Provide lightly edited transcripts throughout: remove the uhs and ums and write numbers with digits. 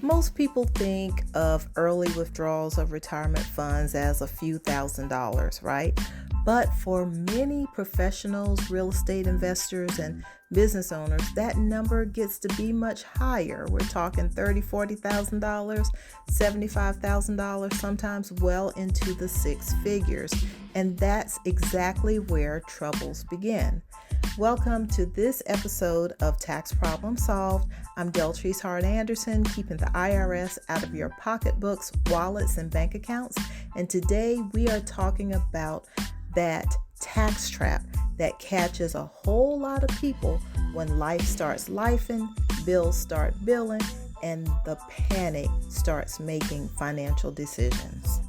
Most people think of early withdrawals of retirement funds as a few $1,000s, right? But for many professionals, real estate investors, and business owners, that number gets to be much higher. We're talking $30,000, $40,000, $75,000, sometimes well into the six figures. And that's exactly where troubles begin. Welcome to this episode of Tax Problem Solved. I'm Deltrease Hart Anderson, keeping the IRS out of your pocketbooks, wallets, and bank accounts. And today we are talking about that tax trap that catches a whole lot of people when life starts lifing, bills start billing, and the panic starts making financial decisions.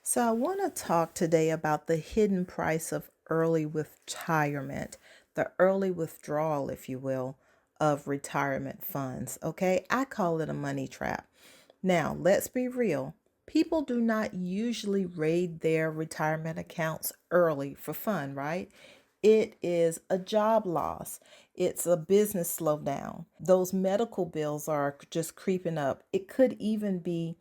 So I want to talk today about the hidden price of early retirement, the early withdrawal, if you will, of retirement funds. Okay, I call it a money trap. Now, let's be real. People do not usually raid their retirement accounts early for fun, right? It is a job loss. It's a business slowdown. Those medical bills are just creeping up. It could even be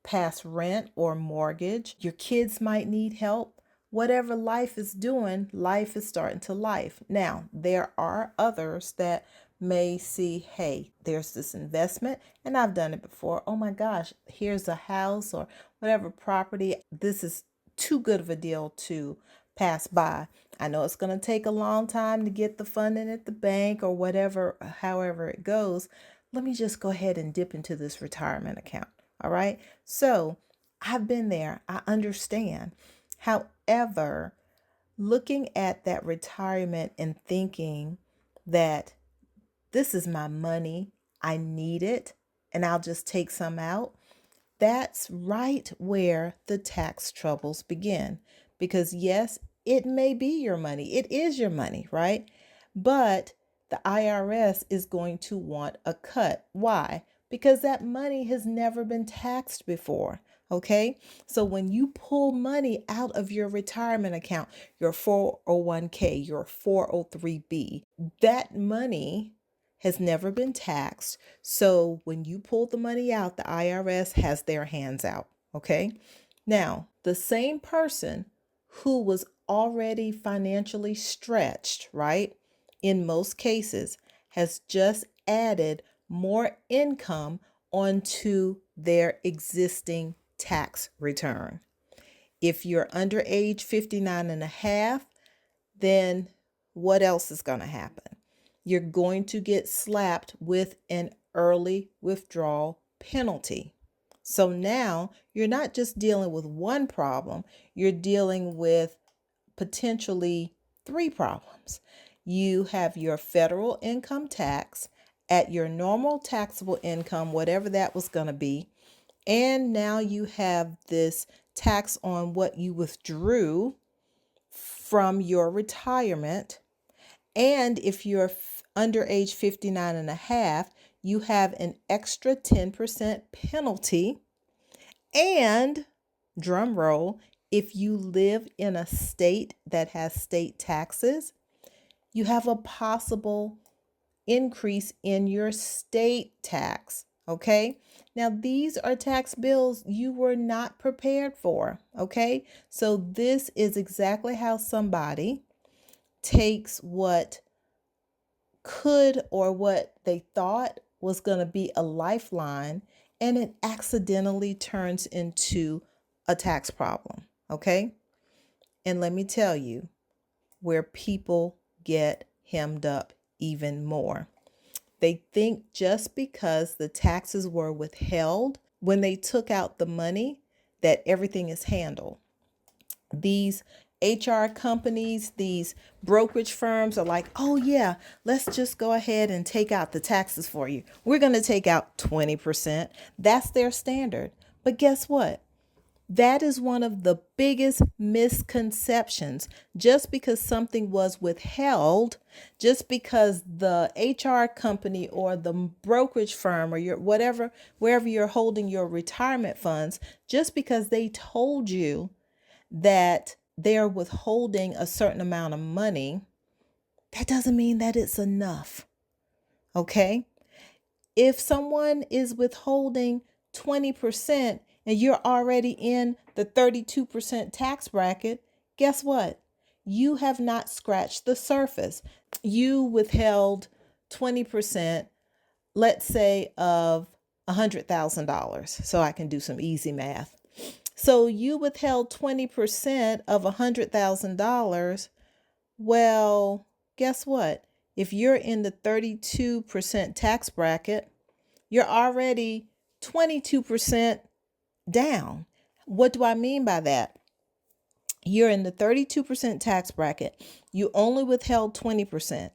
past rent or mortgage. Your kids might need help. Whatever life is doing, life is starting to life. Now, there are others that may see, hey, there's this investment, and I've done it before. Oh my gosh, here's a house or whatever property. This is too good of a deal to pass by. I know it's going to take a long time to get the funding at the bank or whatever, however it goes. Let me just go ahead and dip into this retirement account. All right. So I've been there. I understand. However, looking at that retirement and thinking that this is my money, I need it, and I'll just take some out, that's right where the tax troubles begin. Because yes, it may be your money. It is your money, right? But the IRS is going to want a cut. Why? Because that money has never been taxed before. Okay. So when you pull money out of your retirement account, your 401k, your 403b, that money has never been taxed. So when you pull the money out, the IRS has their hands out. Okay. Now, the same person who was already financially stretched, right? In most cases, has just added more income onto their existing tax return. If you're under age 59 and a half, then what else is going to happen? You're going to get slapped with an early withdrawal penalty. So now you're not just dealing with one problem, you're dealing with potentially three problems. You have your federal income tax at your normal taxable income, whatever that was going to be. And now you have this tax on what you withdrew from your retirement. And if you're under age 59 and a half, you have an extra 10% penalty. And drum roll, if you live in a state that has state taxes, you have a possible increase in your state tax. Okay. Now, these are tax bills you were not prepared for. Okay. So this is exactly how somebody takes what could or what they thought was going to be a lifeline and it accidentally turns into a tax problem. Okay. And let me tell you where people get hemmed up even more. They think just because the taxes were withheld when they took out the money that everything is handled. These HR companies, these brokerage firms are like, oh yeah, let's just go ahead and take out the taxes for you. We're going to take out 20%. That's their standard. But guess what? That is one of the biggest misconceptions. Just because something was withheld, just because the HR company or the brokerage firm or your whatever, wherever you're holding your retirement funds, just because they told you that they're withholding a certain amount of money, that doesn't mean that it's enough. Okay? If someone is withholding 20% and you're already in the 32% tax bracket, guess what? You have not scratched the surface. You withheld 20%, let's say, of $100,000. So I can do some easy math. So you withheld 20% of $100,000. Well, guess what? If you're in the 32% tax bracket, you're already 22% down. What do I mean by that? You're in the 32% tax bracket. You only withheld 20%.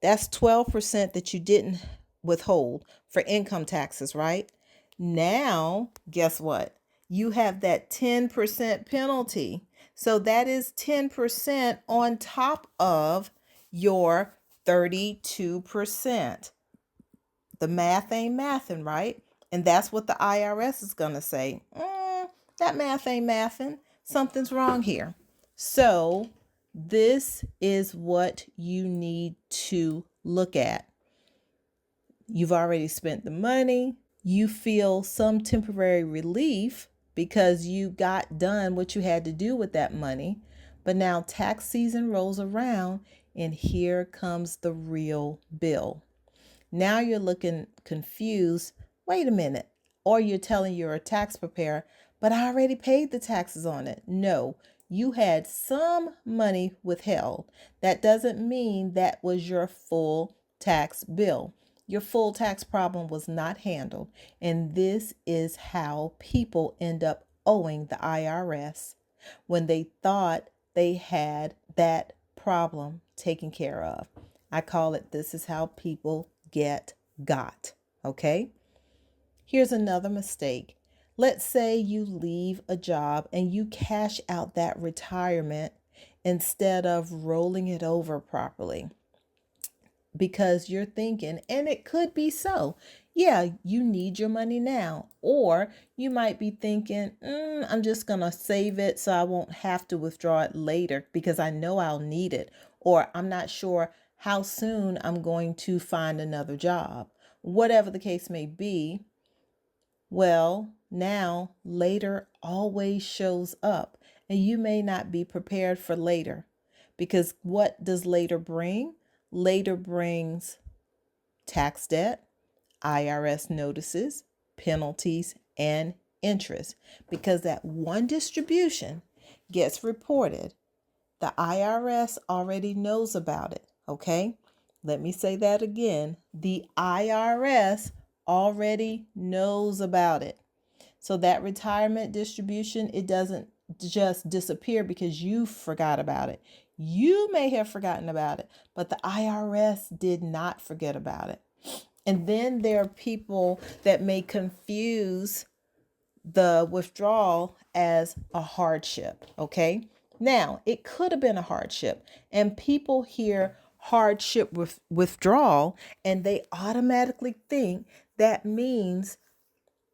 That's 12% that you didn't withhold for income taxes, right? Now, guess what? You have that 10% penalty. So that is 10% on top of your 32%. The math ain't mathing, right? And that's what the IRS is going to say. That math ain't mathing. Something's wrong here. So this is what you need to look at. You've already spent the money. You feel some temporary relief because you got done what you had to do with that money. But now tax season rolls around and here comes the real bill. Now you're looking confused. Wait a minute. Or you're telling you're a tax preparer, but I already paid the taxes on it. No, you had some money withheld. That doesn't mean that was your full tax bill. Your full tax problem was not handled. And this is how people end up owing the IRS when they thought they had that problem taken care of. I call it, this is how people get got. Okay? Here's another mistake. Let's say you leave a job and you cash out that retirement instead of rolling it over properly. Because you're thinking, and it could be so, yeah, you need your money now. Or you might be thinking, I'm just going to save it so I won't have to withdraw it later because I know I'll need it. Or I'm not sure how soon I'm going to find another job. Whatever the case may be, well, now later always shows up and you may not be prepared for later. Because what does later bring? Later brings tax debt, IRS notices, penalties, and interest. Because that one distribution gets reported, the IRS already knows about it. Okay? Let me say that again. The IRS already knows about it. So that retirement distribution, it doesn't just disappear because you forgot about it. You may have forgotten about it, but the IRS did not forget about it. And then there are people that may confuse the withdrawal as a hardship, okay? Now, it could have been a hardship, and people hear hardship with withdrawal, and they automatically think that means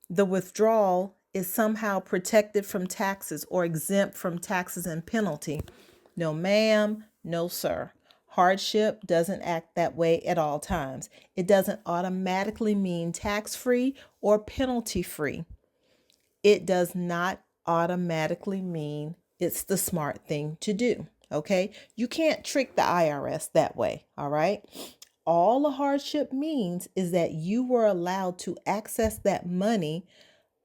the withdrawal is somehow protected from taxes or exempt from taxes and penalty. No, ma'am. No, sir. Hardship doesn't act that way at all times. It doesn't automatically mean tax-free or penalty-free. It does not automatically mean it's the smart thing to do. Okay? You can't trick the IRS that way. All right? All a hardship means is that you were allowed to access that money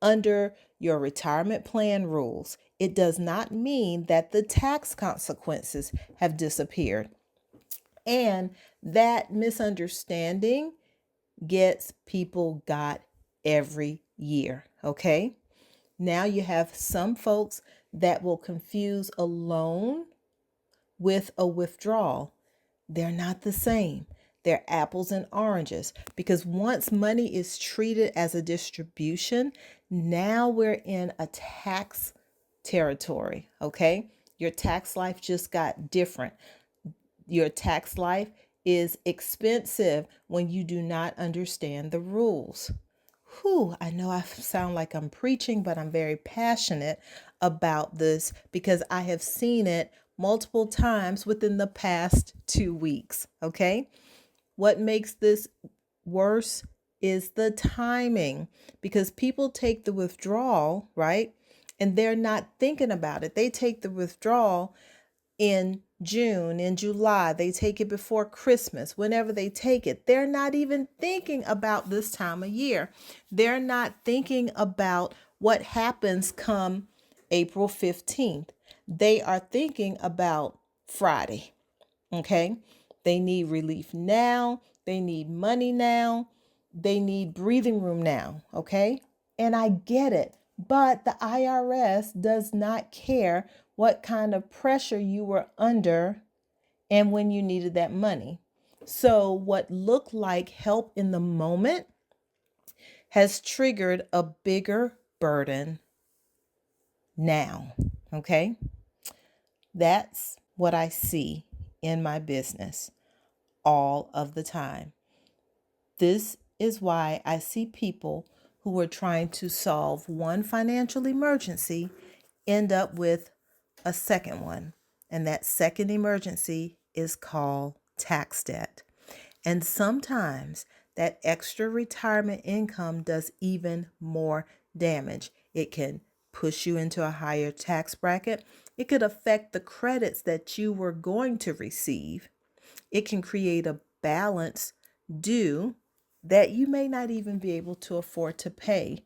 under your retirement plan rules. It does not mean that the tax consequences have disappeared. And that misunderstanding gets people got every year. Okay? Now you have some folks that will confuse a loan with a withdrawal. They're not the same. They're apples and oranges because once money is treated as a distribution, now we're in a tax territory, okay? Your tax life just got different. Your tax life is expensive when you do not understand the rules. I know I sound like I'm preaching, but I'm very passionate about this because I have seen it multiple times within the past 2 weeks. Okay. What makes this worse is the timing, because people take the withdrawal, right? And they're not thinking about it. They take the withdrawal in June, in July, they take it before Christmas, whenever they take it. They're not even thinking about this time of year. They're not thinking about what happens come April 15th. They are thinking about Friday. Okay. They need relief now. They need money now. They need breathing room now. Okay. And I get it. But the IRS does not care what kind of pressure you were under and when you needed that money. So, what looked like help in the moment has triggered a bigger burden now. Okay. That's what I see in my business all of the time. This is why I see people who are trying to solve one financial emergency end up with a second one. And that second emergency is called tax debt. And sometimes that extra retirement income does even more damage. It can push you into a higher tax bracket. It could affect the credits that you were going to receive. It can create a balance due that you may not even be able to afford to pay.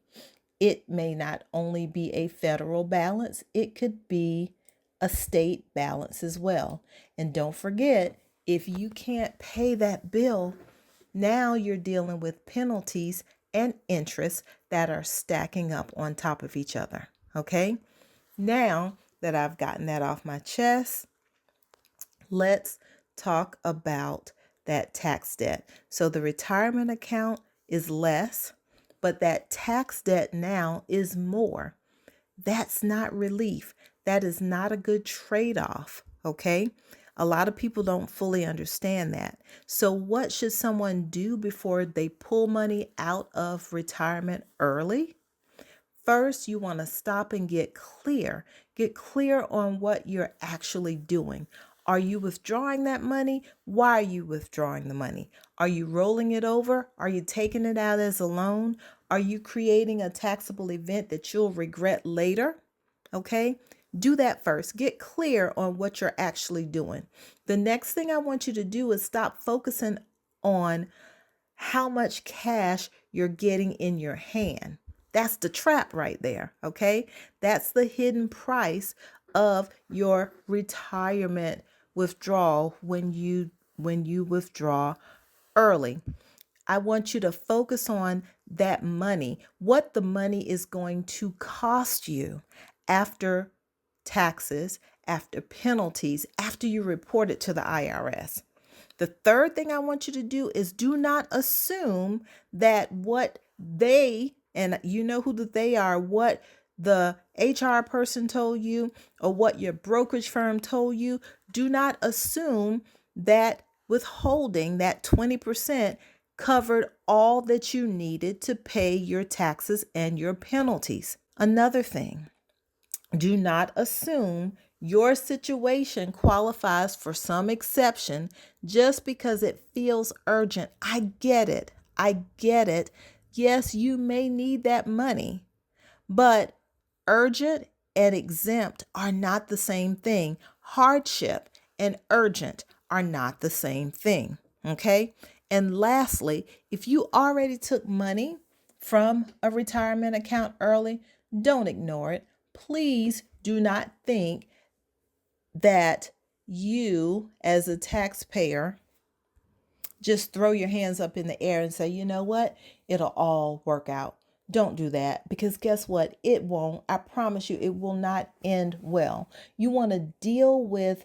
It may not only be a federal balance, it could be a state balance as well. And don't forget, if you can't pay that bill, now you're dealing with penalties and interest that are stacking up on top of each other. Okay? Now that I've gotten that off my chest, let's talk about that tax debt. So the retirement account is less, but that tax debt now is more. That's not relief. That is not a good trade-off, okay? A lot of people don't fully understand that. So what should someone do before they pull money out of retirement early? First, you want to stop and get clear. Get clear on what you're actually doing. Are you withdrawing that money? Why are you withdrawing the money? Are you rolling it over? Are you taking it out as a loan? Are you creating a taxable event that you'll regret later? Okay, do that first. Get clear on what you're actually doing. The next thing I want you to do is stop focusing on how much cash you're getting in your hand. That's the trap right there, okay? That's the hidden price of your retirement withdrawal when you withdraw early. I want you to focus on that money, what the money is going to cost you after taxes, after penalties, after you report it to the IRS. The third thing I want you to do is do not assume that what they, and you know who that they are, what the HR person told you or what your brokerage firm told you, do not assume that withholding that 20% covered all that you needed to pay your taxes and your penalties. Another thing, do not assume your situation qualifies for some exception just because it feels urgent. I get it. I get it. Yes, you may need that money, but urgent and exempt are not the same thing. Hardship and urgent are not the same thing. Okay. And lastly, if you already took money from a retirement account early, don't ignore it. Please do not think that you, as a taxpayer, just throw your hands up in the air and say, you know what, it'll all work out. Don't do that, because guess what? It won't. I promise you, it will not end well. You want to deal with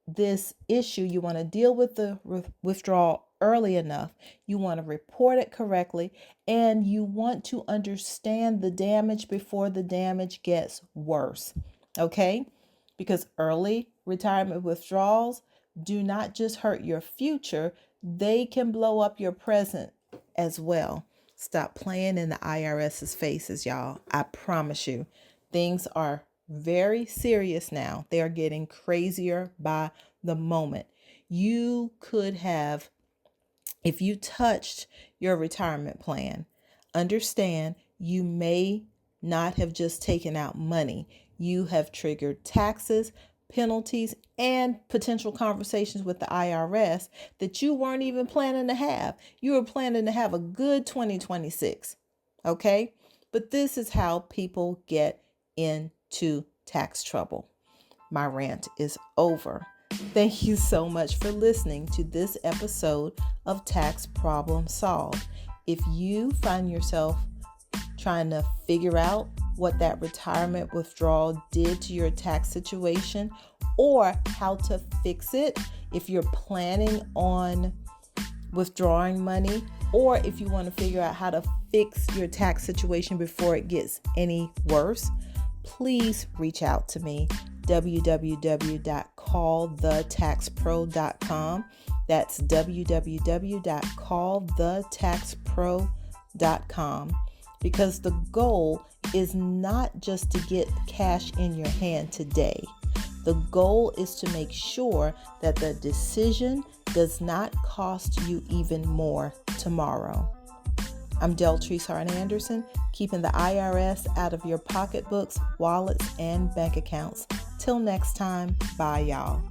this issue. You want to deal with the withdrawal early enough. You want to report it correctly, and you want to understand the damage before the damage gets worse. Okay? Because early retirement withdrawals do not just hurt your future, they can blow up your present as well. Stop playing in the IRS's faces, y'all. I promise you, things are very serious now. They are getting crazier by the moment. You could have, if you touched your retirement plan. Understand, you may not have just taken out money. You have triggered taxes, penalties, and potential conversations with the IRS that you weren't even planning to have. You were planning to have a good 2026. Okay? But this is how people get into tax trouble. My rant is over. Thank you so much for listening to this episode of Tax Problem Solved. If you find yourself trying to figure out what that retirement withdrawal did to your tax situation or how to fix it, if you're planning on withdrawing money, or if you want to figure out how to fix your tax situation before it gets any worse, please reach out to me. www.callthetaxpro.com. That's www.callthetaxpro.com. Because the goal is not just to get cash in your hand today. The goal is to make sure that the decision does not cost you even more tomorrow. I'm Deltrease Anderson, keeping the IRS out of your pocketbooks, wallets, and bank accounts. Till next time, bye y'all.